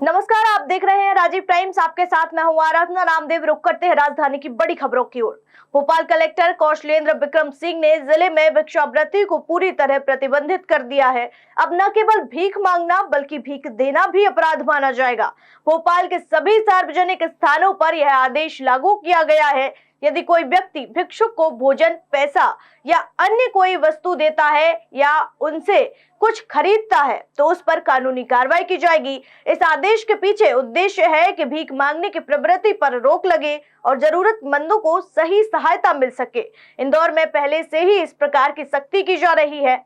नमस्कार, आप देख रहे हैं राजीव टाइम्स। आपके साथ मैं हूं आराधना रामदेव। रुक करते हैं राजधानी की बड़ी खबरों की ओर। भोपाल कलेक्टर कौशलेंद्र विक्रम सिंह ने जिले में भिक्षावृत्ति को पूरी तरह प्रतिबंधित कर दिया है। अब न केवल भीख मांगना बल्कि भीख देना भी अपराध माना जाएगा। भोपाल के सभी सार्वजनिक स्थानों पर यह आदेश लागू किया गया है। यदि कोई व्यक्ति भिक्षुक को भोजन, पैसा या अन्य कोई वस्तु देता है या उनसे कुछ खरीदता है तो उस पर कानूनी कार्रवाई की जाएगी। इस आदेश के पीछे उद्देश्य है कि भीख मांगने की प्रवृत्ति पर रोक लगे और जरूरतमंदों को सही सहायता मिल सके। इंदौर में पहले से ही इस प्रकार की सख्ती की जा रही है।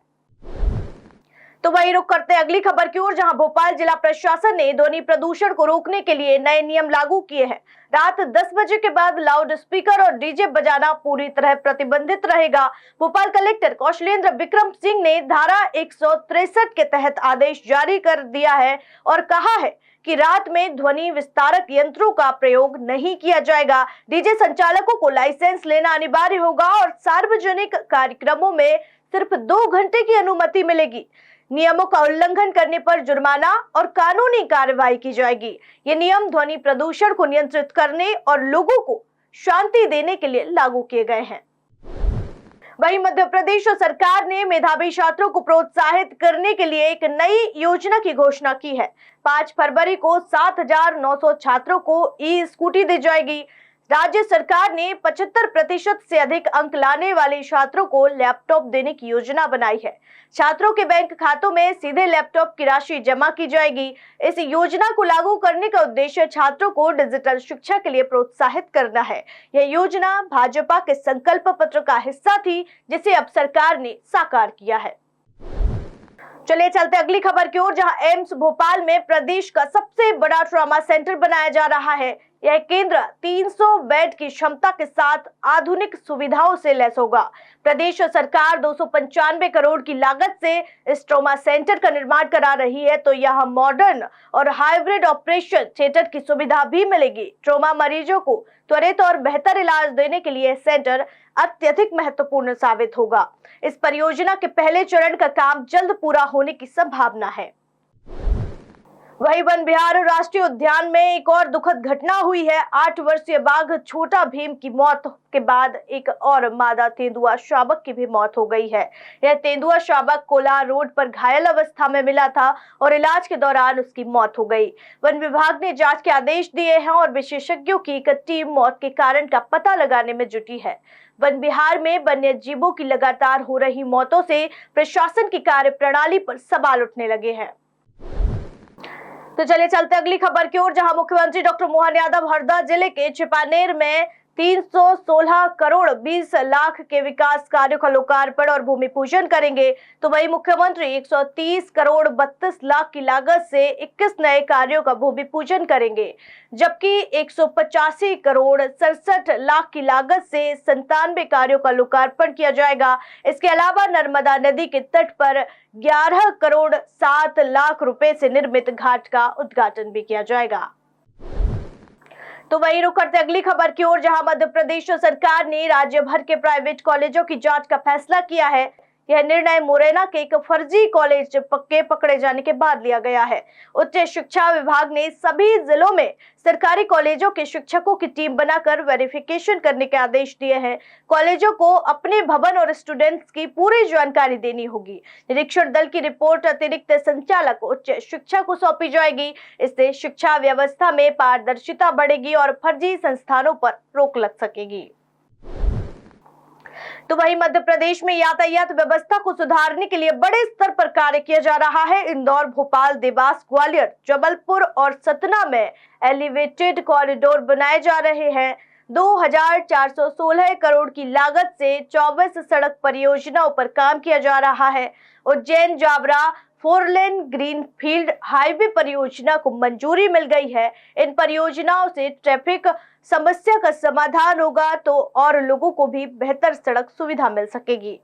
तो वही रुक करते हैं अगली खबर की ओर, जहां भोपाल जिला प्रशासन ने ध्वनि प्रदूषण को रोकने के लिए नए नियम लागू किए हैं। रात 10 बजे के बाद लाउड स्पीकर और डीजे बजाना पूरी तरह प्रतिबंधित रहेगा। भोपाल कलेक्टर कौशलेंद्र विक्रम सिंह ने धारा 163 के तहत आदेश जारी कर दिया है और कहा है कि रात में ध्वनि विस्तारक यंत्रों का प्रयोग नहीं किया जाएगा। डीजे संचालकों को लाइसेंस लेना अनिवार्य होगा और सार्वजनिक कार्यक्रमों में सिर्फ 2 घंटे की अनुमति मिलेगी। नियमों का उल्लंघन करने पर जुर्माना और कानूनी कार्रवाई की जाएगी। ये नियम ध्वनि प्रदूषण को नियंत्रित करने और लोगों को शांति देने के लिए लागू किए गए हैं। वहीं मध्य प्रदेश सरकार ने मेधावी छात्रों को प्रोत्साहित करने के लिए एक नई योजना की घोषणा की है। 5 फरवरी को 7,900 छात्रों को ई-स्कूटी दी जाएगी। राज्य सरकार ने 75% से अधिक अंक लाने वाले छात्रों को लैपटॉप देने की योजना बनाई है। छात्रों के बैंक खातों में सीधे लैपटॉप की राशि जमा की जाएगी। इस योजना को लागू करने का उद्देश्य छात्रों को डिजिटल शिक्षा के लिए प्रोत्साहित करना है। यह योजना भाजपा के संकल्प पत्र का हिस्सा थी, जिसे अब सरकार ने साकार किया है। चलिए चलते अगली खबर की ओर, जहां एम्स भोपाल में प्रदेश का सबसे बड़ा ट्रॉमा सेंटर बनाया जा रहा है। यह केंद्र 300 बेड की क्षमता के साथ आधुनिक सुविधाओं से लैस होगा। प्रदेश सरकार 295 करोड़ की लागत से इस ट्रॉमा सेंटर का निर्माण करा रही है, तो यहाँ मॉडर्न और हाइब्रिड ऑपरेशन थिएटर की सुविधा भी मिलेगी। ट्रॉमा मरीजों को त्वरित और बेहतर इलाज देने के लिए सेंटर अत्यधिक महत्वपूर्ण साबित होगा। इस परियोजना के पहले चरण का काम जल्द पूरा होने की संभावना है। वही वन विहार राष्ट्रीय उद्यान में एक और दुखद घटना हुई है। 8 वर्षीय बाघ छोटा भीम की मौत के बाद एक और मादा तेंदुआ शावक की भी मौत हो गई है। यह तेंदुआ शावक कोलार रोड पर घायल अवस्था में मिला था और इलाज के दौरान उसकी मौत हो गई। वन विभाग ने जांच के आदेश दिए हैं और विशेषज्ञों की एक टीम मौत के कारण का पता लगाने में जुटी है। वन विहार में वन्य जीवों की लगातार हो रही मौतों से प्रशासन की कार्य प्रणाली पर सवाल उठने लगे हैं। तो चलिए चलते अगली खबर की ओर, जहां मुख्यमंत्री डॉक्टर मोहन यादव हरदा जिले के छिपानेर में 316 करोड़ 20 लाख के विकास कार्यों का लोकार्पण और भूमि पूजन करेंगे। तो वही मुख्यमंत्री 130 करोड़ 32 लाख की लागत से 21 नए कार्यों का भूमि पूजन करेंगे, जबकि 185 करोड़ 67 लाख की लागत से 97 कार्यों का लोकार्पण किया जाएगा। इसके अलावा नर्मदा नदी के तट पर 11 करोड़ 7 लाख रुपए से निर्मित घाट का उद्घाटन भी किया जाएगा। तो वही रुक करते अगली खबर की ओर, जहां मध्य प्रदेश सरकार ने राज्य भर के प्राइवेट कॉलेजों की जांच का फैसला किया है। यह निर्णय मुरैना के एक फर्जी कॉलेज के पकड़े जाने के बाद लिया गया है। उच्च शिक्षा विभाग ने सभी जिलों में सरकारी कॉलेजों के शिक्षकों की टीम बनाकर वेरिफिकेशन करने के आदेश दिए हैं। कॉलेजों को अपने भवन और स्टूडेंट्स की पूरी जानकारी देनी होगी। निरीक्षण दल की रिपोर्ट अतिरिक्त संचालक उच्च शिक्षा को सौंपी जाएगी। इससे शिक्षा व्यवस्था में पारदर्शिता बढ़ेगी और फर्जी संस्थानों पर रोक लग सकेगी। तो वहीं मध्य प्रदेश में यातायात व्यवस्था को सुधारने के लिए बड़े स्तर पर कार्य किया जा रहा है। इंदौर, भोपाल, देवास, ग्वालियर, जबलपुर और सतना में एलिवेटेड कॉरिडोर बनाए जा रहे हैं। 2,416 करोड़ की लागत से 24 सड़क परियोजनाओं पर काम किया जा रहा है। Ujjain Jaora 4 lane greenfield highway परियोजना को मंजूरी मिल गई है। इन परियोजनाओं से ट्रैफिक समस्या का समाधान होगा तो और लोगों को भी बेहतर सड़क सुविधा मिल सकेगी।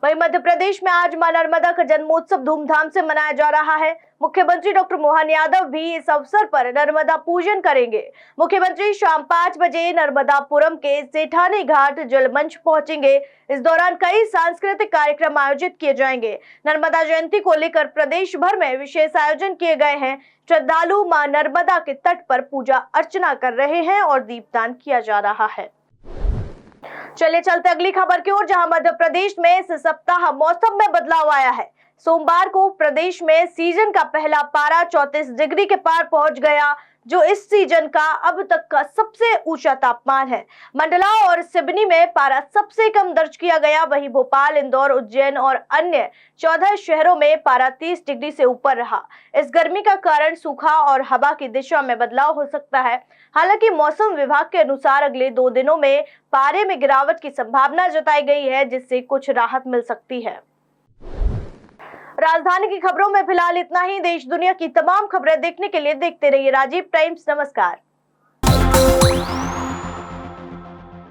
वहीं मध्य प्रदेश में आज मां नर्मदा का जन्मोत्सव धूमधाम से मनाया जा रहा है। मुख्यमंत्री डॉक्टर मोहन यादव भी इस अवसर पर नर्मदा पूजन करेंगे। मुख्यमंत्री शाम 5 बजे नर्मदापुरम के सेठानी घाट जल मंच पहुंचेंगे। इस दौरान कई सांस्कृतिक कार्यक्रम आयोजित किए जाएंगे। नर्मदा जयंती को लेकर प्रदेश भर में विशेष आयोजन किए गए हैं। श्रद्धालु मां नर्मदा के तट पर पूजा अर्चना कर रहे हैं और दीपदान किया जा रहा है। चलिए चलते अगली खबर की ओर, जहां मध्य प्रदेश में इस सप्ताह मौसम में बदलाव आया है। सोमवार को प्रदेश में सीजन का पहला पारा 34 डिग्री के पार पहुंच गया, जो इस सीजन का अब तक का सबसे ऊंचा तापमान है। मंडला और सिवनी में पारा सबसे कम दर्ज किया गया। वहीं भोपाल, इंदौर, उज्जैन और अन्य 14 शहरों में पारा 30 डिग्री से ऊपर रहा। इस गर्मी का कारण सूखा और हवा की दिशा में बदलाव हो सकता है। हालांकि मौसम विभाग के अनुसार अगले 2 दिनों में पारे में गिरावट की संभावना जताई गई है, जिससे कुछ राहत मिल सकती है। राजधानी की खबरों में फिलहाल इतना ही। देश दुनिया की तमाम खबरें देखने के लिए देखते रहिए राजीव टाइम्स। नमस्कार।